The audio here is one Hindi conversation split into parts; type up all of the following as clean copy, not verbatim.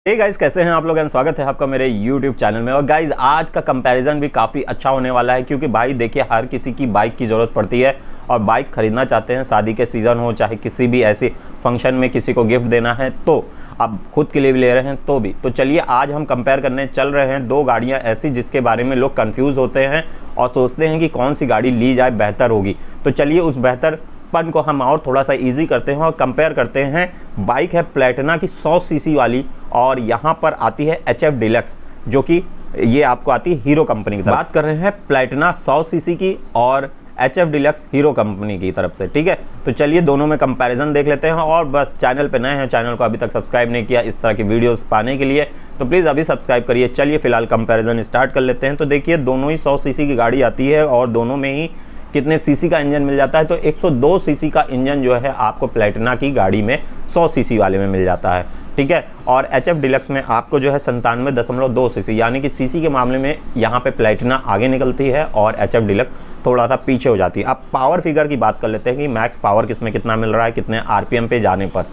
हे गाइस, कैसे हैं आप लोग एंड स्वागत है आपका मेरे YouTube चैनल में। और गाइस आज का कंपैरिजन भी काफ़ी अच्छा होने वाला है, क्योंकि भाई देखिए हर किसी की बाइक की ज़रूरत पड़ती है और बाइक ख़रीदना चाहते हैं, शादी के सीज़न हो चाहे किसी भी ऐसे फंक्शन में किसी को गिफ्ट देना है, तो अब खुद के लिए भी ले रहे हैं तो भी। तो चलिए आज हम कंपेयर करने चल रहे हैं दो गाड़ियाँ ऐसी जिसके बारे में लोग कन्फ्यूज़ होते हैं और सोचते हैं कि कौन सी गाड़ी ली जाए बेहतर होगी। तो चलिए उस बेहतर पन को हम और थोड़ा सा इजी करते हैं और कंपेयर करते हैं। बाइक है प्लेटिना की 100 सीसी वाली और यहाँ पर आती है HF डिलक्स, जो कि ये आपको आती है हीरो कंपनी की तरफ। बात कर रहे हैं प्लेटिना 100 सीसी की और HF डिलक्स हीरो कंपनी की तरफ से, ठीक है। तो चलिए दोनों में कंपैरिजन देख लेते हैं। और बस चैनल पे नए हैं, चैनल को अभी तक सब्सक्राइब नहीं किया इस तरह की वीडियोस पाने के लिए, तो प्लीज़ अभी सब्सक्राइब करिए। चलिए फिलहाल कंपैरिजन स्टार्ट कर लेते हैं। तो देखिए दोनों ही 100 सीसी की गाड़ी आती है और दोनों में ही कितने सीसी का इंजन मिल जाता है, तो 102 सीसी का इंजन जो है आपको प्लेटिना की गाड़ी में 100 सीसी वाले में मिल जाता है, ठीक है। और HF डिलक्स में आपको जो है 97.2 सीसी, यानी कि सीसी के मामले में यहाँ पे प्लेटिना आगे निकलती है और HF डिलक्स थोड़ा सा पीछे हो जाती है। अब पावर फिगर की बात कर लेते हैं कि मैक्स पावर किसमें कितना मिल रहा है कितने RPM पे जाने पर।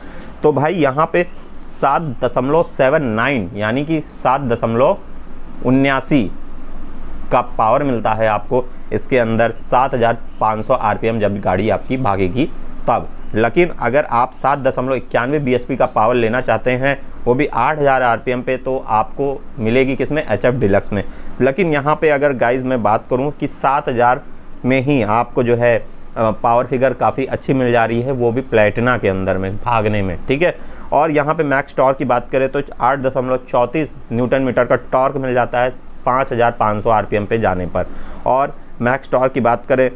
तो भाई यहाँ पे 7.79 यानी कि 7.79 का पावर मिलता है आपको इसके अंदर 7500 RPM जब गाड़ी आपकी भागेगी तब। लेकिन अगर आप 7.91 BHP का पावर लेना चाहते हैं वो भी 8000 RPM पे, तो आपको मिलेगी किसमें, HF डिलक्स में। लेकिन यहाँ पे अगर गाइज मैं बात करूँ कि 7000 में ही आपको जो है पावर फिगर काफ़ी अच्छी मिल जा रही है, वो भी प्लेटिना के अंदर में भागने में, ठीक है। और यहाँ पे मैक्स टॉर्क की बात करें तो 8.34 न्यूटन मीटर का टॉर्क मिल जाता है 5500 RPM पे जाने पर। और मैक्स टॉर्क की बात करें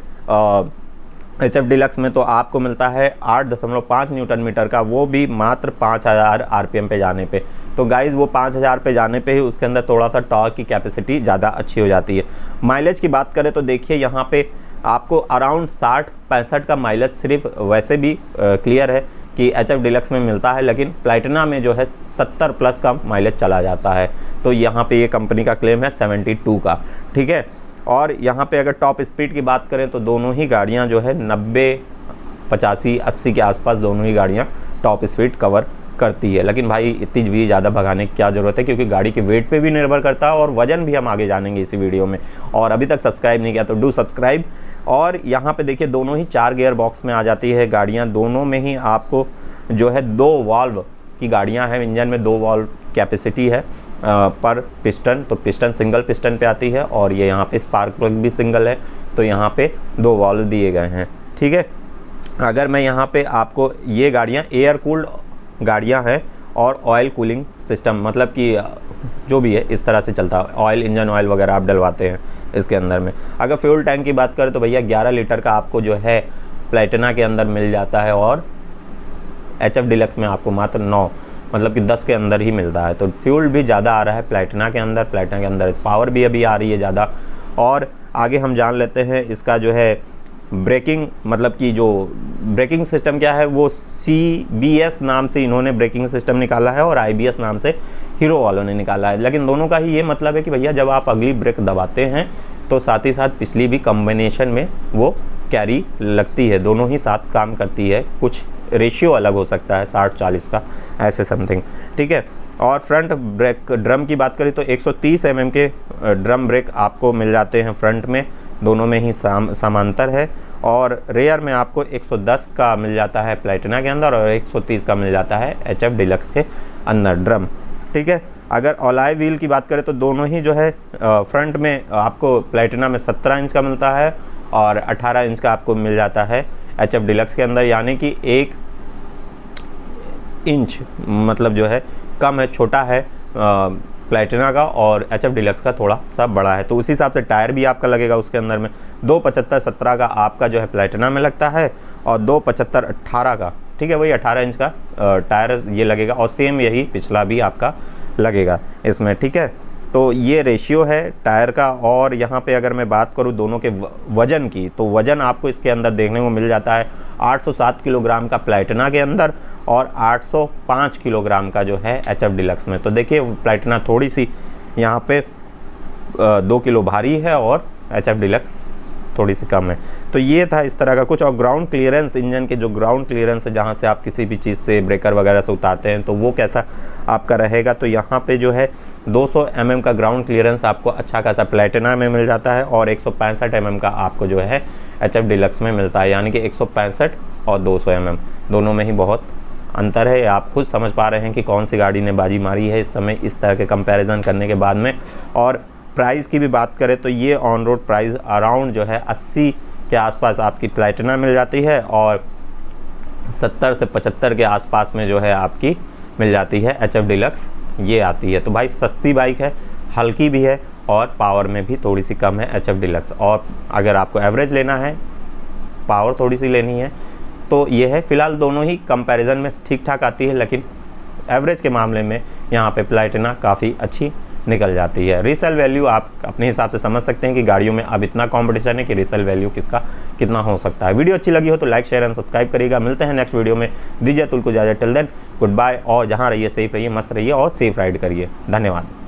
HF डिलक्स में तो आपको मिलता है 8.5 न्यूटन मीटर का, वो भी मात्र 5000 RPM पे जाने पे। तो गाइज़ वो 5000 पे जाने पे ही उसके अंदर थोड़ा सा टॉर्क की कैपेसिटी ज़्यादा अच्छी हो जाती है। माइलेज की बात करें तो देखिए यहाँ पे आपको अराउंड 60-65 का माइलेज सिर्फ वैसे भी क्लियर है कि HF डिलक्स में मिलता है, लेकिन प्लेटिना में जो है 70 प्लस का माइलेज चला जाता है। तो यहाँ पे ये कंपनी का क्लेम है 72 का, ठीक है। और यहाँ पे अगर टॉप स्पीड की बात करें तो दोनों ही गाड़ियाँ जो है 90, 85, 80 के आसपास दोनों ही गाड़ियाँ टॉप स्पीड कवर करती है। लेकिन भाई इतनी भी ज़्यादा भगाने की क्या ज़रूरत है, क्योंकि गाड़ी के वेट पे भी निर्भर करता है और वजन भी हम आगे जानेंगे इसी वीडियो में। और अभी तक सब्सक्राइब नहीं किया तो डू सब्सक्राइब। और यहाँ पे देखिए दोनों ही 4 गियर बॉक्स में आ जाती है गाड़ियाँ। दोनों में ही आपको जो है 2 वाल्व की गाड़ियाँ हैं। इंजन में 2 वाल्व कैपेसिटी है पर पिस्टन, तो पिस्टन सिंगल पिस्टन पे आती है। और ये यहाँ पे स्पार्क प्लग भी सिंगल है, तो यहाँ पे 2 वाल्व दिए गए हैं, ठीक है। अगर मैं यहाँ पे आपको, ये गाड़ियाँ एयर कूल्ड गाड़ियाँ हैं और ऑयल कूलिंग सिस्टम, मतलब कि जो भी है इस तरह से चलता है, ऑयल इंजन ऑयल वगैरह आप डलवाते हैं इसके अंदर में। अगर फ्यूल टैंक की बात करें तो भैया 11 लीटर का आपको जो है प्लेटिना के अंदर मिल जाता है और HF डिलक्स में आपको मात्र 9, मतलब कि 10 के अंदर ही मिलता है। तो फ्यूल भी ज़्यादा आ रहा है प्लेटिना के अंदर, प्लेटिना के अंदर पावर भी अभी आ रही है ज़्यादा। और आगे हम जान लेते हैं इसका जो है ब्रेकिंग, मतलब कि जो ब्रेकिंग सिस्टम क्या है, वो CBS नाम से इन्होंने ब्रेकिंग सिस्टम निकाला है और IBS नाम से हीरो वालों ने निकाला है। लेकिन दोनों का ही ये मतलब है कि भैया जब आप अगली ब्रेक दबाते हैं तो साथ ही साथ पिछली भी कम्बिनेशन में वो कैरी लगती है, दोनों ही साथ काम करती है। कुछ रेशियो अलग हो सकता है 60-40 का, ऐसे समथिंग, ठीक है। और फ्रंट ब्रेक ड्रम की बात करें तो 130 mm के ड्रम ब्रेक आपको मिल जाते हैं फ्रंट में, दोनों में ही समांतर है। और रेयर में आपको 110 का मिल जाता है प्लेटिना के अंदर और 130 का मिल जाता है HF डिलक्स के अंदर ड्रम, ठीक है। अगर अलॉय व्हील की बात करें तो दोनों ही जो है फ्रंट में आपको प्लेटिना में 17 इंच का मिलता है और 18 इंच का आपको मिल जाता है HF डिलक्स के अंदर, यानी कि 1 इंच मतलब जो है कम है, छोटा है प्लेटिना का और HF डिलक्स का थोड़ा सा बड़ा है। तो उसी हिसाब से टायर भी आपका लगेगा उसके अंदर में 2.75-17 का आपका जो है प्लेटिना में लगता है और 2.75-18 का, ठीक है, वही 18 इंच का टायर ये लगेगा और सेम यही पिछला भी आपका लगेगा इसमें, ठीक है। तो ये रेशियो है टायर का। और यहाँ पे अगर मैं बात करूँ दोनों के वज़न की, तो वज़न आपको इसके अंदर देखने को मिल जाता है 807 किलोग्राम का प्लेटिना के अंदर और 805 किलोग्राम का जो है HF डिलक्स में। तो देखिए प्लेटिना थोड़ी सी यहाँ पे 2 किलो भारी है और HF डिलक्स थोड़ी सी कम है। तो ये था इस तरह का कुछ। और ग्राउंड क्लियरेंस, इंजन के जो ग्राउंड क्लियरेंस है जहाँ से आप किसी भी चीज़ से ब्रेकर वगैरह से उतारते हैं तो वो कैसा आपका रहेगा। तो यहाँ पे जो है 200 mm का ग्राउंड क्लियरेंस आपको अच्छा खासा प्लेटिना में मिल जाता है और 165 mm का आपको जो है HF डिलक्स में मिलता है। यानी कि 165 और 200 mm दोनों में ही बहुत अंतर है। आप खुद समझ पा रहे हैं कि कौन सी गाड़ी ने बाजी मारी है इस समय इस तरह के कंपैरिजन करने के बाद में। और प्राइस की भी बात करें तो ये ऑन रोड प्राइस अराउंड जो है 80 के आसपास आपकी प्लेटिना मिल जाती है और 70 से 75 के आसपास में जो है आपकी मिल जाती है HF डिलक्स ये आती है। तो भाई सस्ती बाइक है, हल्की भी है और पावर में भी थोड़ी सी कम है HF डिलक्स। और अगर आपको एवरेज लेना है, पावर थोड़ी सी लेनी है तो ये है। फ़िलहाल दोनों ही कंपैरिजन में ठीक ठाक आती है, लेकिन एवरेज के मामले में यहाँ पे प्लेटिना काफ़ी अच्छी निकल जाती है। रीसेल वैल्यू आप अपने हिसाब से समझ सकते हैं कि गाड़ियों में अब इतना कंपटीशन है कि रीसेल वैल्यू किसका कितना हो सकता है। वीडियो अच्छी लगी हो तो लाइक शेयर एंड सब्सक्राइब करिएगा। मिलते हैं नेक्स्ट वीडियो में। दीजिए तुल को इजाज़त। Till then goodbye. और जहाँ रहिए सेफ रहिए, मस्त रहिए और सेफ राइड करिए। धन्यवाद।